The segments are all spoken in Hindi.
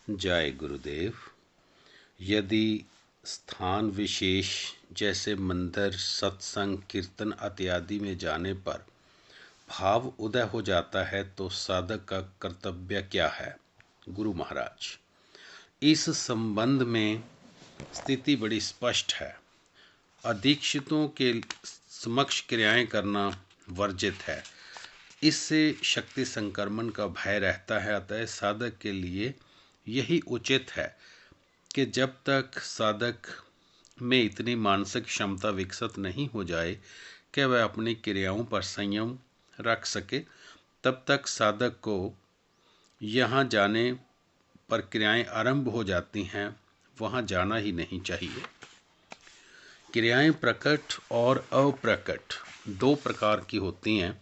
जय गुरुदेव। यदि स्थान विशेष जैसे मंदिर, सत्संग, कीर्तन इत्यादि में जाने पर भाव उदय हो जाता है तो साधक का कर्तव्य क्या है? गुरु महाराज, इस संबंध में स्थिति बड़ी स्पष्ट है। अदीक्षितों के समक्ष क्रियाएं करना वर्जित है। इससे शक्ति संक्रमण का भय रहता है। अतः साधक के लिए यही उचित है कि जब तक साधक में इतनी मानसिक क्षमता विकसित नहीं हो जाए कि वह अपनी क्रियाओं पर संयम रख सके, तब तक साधक को यहाँ जाने पर क्रियाएं आरंभ हो जाती हैं वहाँ जाना ही नहीं चाहिए। क्रियाएं प्रकट और अप्रकट दो प्रकार की होती हैं।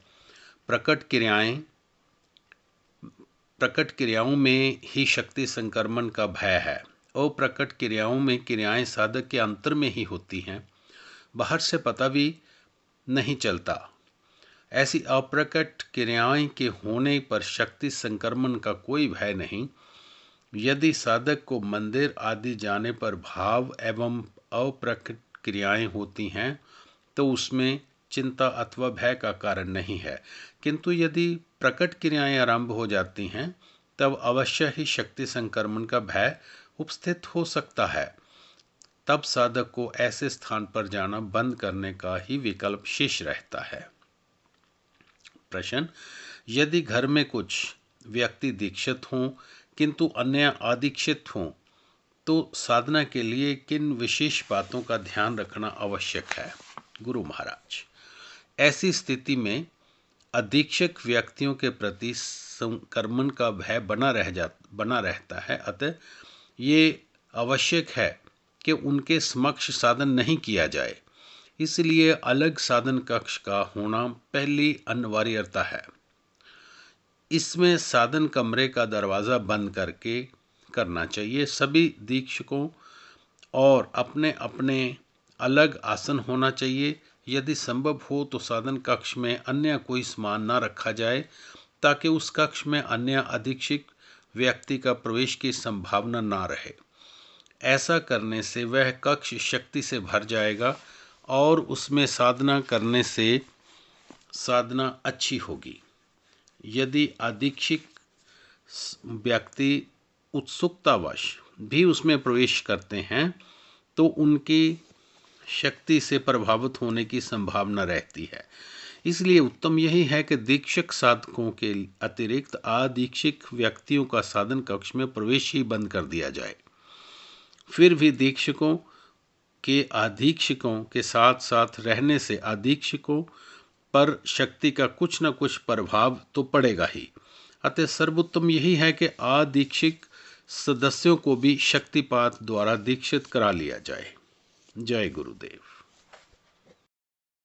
प्रकट क्रियाओं में ही शक्ति संक्रमण का भय है। अप्रकट क्रियाओं में क्रियाएं साधक के अंतर में ही होती हैं, बाहर से पता भी नहीं चलता। ऐसी अप्रकट क्रियाएं के होने पर शक्ति संक्रमण का कोई भय नहीं। यदि साधक को मंदिर आदि जाने पर भाव एवं अप्रकट क्रियाएं होती हैं तो उसमें चिंता अथवा भय का कारण नहीं है, किंतु यदि प्रकट क्रियाएं आरंभ हो जाती हैं तब अवश्य ही शक्ति संक्रमण का भय उपस्थित हो सकता है। तब साधक को ऐसे स्थान पर जाना बंद करने का ही विकल्प शेष रहता है। प्रश्न: यदि घर में कुछ व्यक्ति दीक्षित हों किंतु अन्य अदीक्षित हों तो साधना के लिए किन विशेष बातों का ध्यान रखना आवश्यक है? गुरु महाराज, ऐसी स्थिति में अदीक्षक व्यक्तियों के प्रति संक्रमण का भय बना रहता है। अतः ये आवश्यक है कि उनके समक्ष साधन नहीं किया जाए। इसलिए अलग साधन कक्ष का होना पहली अनिवार्यता है। इसमें साधन कमरे का दरवाज़ा बंद करके करना चाहिए। सभी दीक्षकों और अपने अपने अलग आसन होना चाहिए। यदि संभव हो तो साधन कक्ष में अन्य कोई सामान न रखा जाए ताकि उस कक्ष में अन्य अदीक्षित व्यक्ति का प्रवेश की संभावना ना रहे। ऐसा करने से वह कक्ष शक्ति से भर जाएगा और उसमें साधना करने से साधना अच्छी होगी। यदि अदीक्षित व्यक्ति उत्सुकतावश भी उसमें प्रवेश करते हैं तो उनकी शक्ति से प्रभावित होने की संभावना रहती है। इसलिए उत्तम यही है कि दीक्षक साधकों के अतिरिक्त अदीक्षित व्यक्तियों का साधन कक्ष में प्रवेश ही बंद कर दिया जाए। फिर भी दीक्षकों के अधीक्षकों के साथ साथ रहने से अधीक्षकों पर शक्ति का कुछ न कुछ प्रभाव तो पड़ेगा ही। अतः सर्वोत्तम यही है कि अदीक्षित सदस्यों को भी शक्तिपात द्वारा दीक्षित करा लिया जाए। जय गुरुदेव।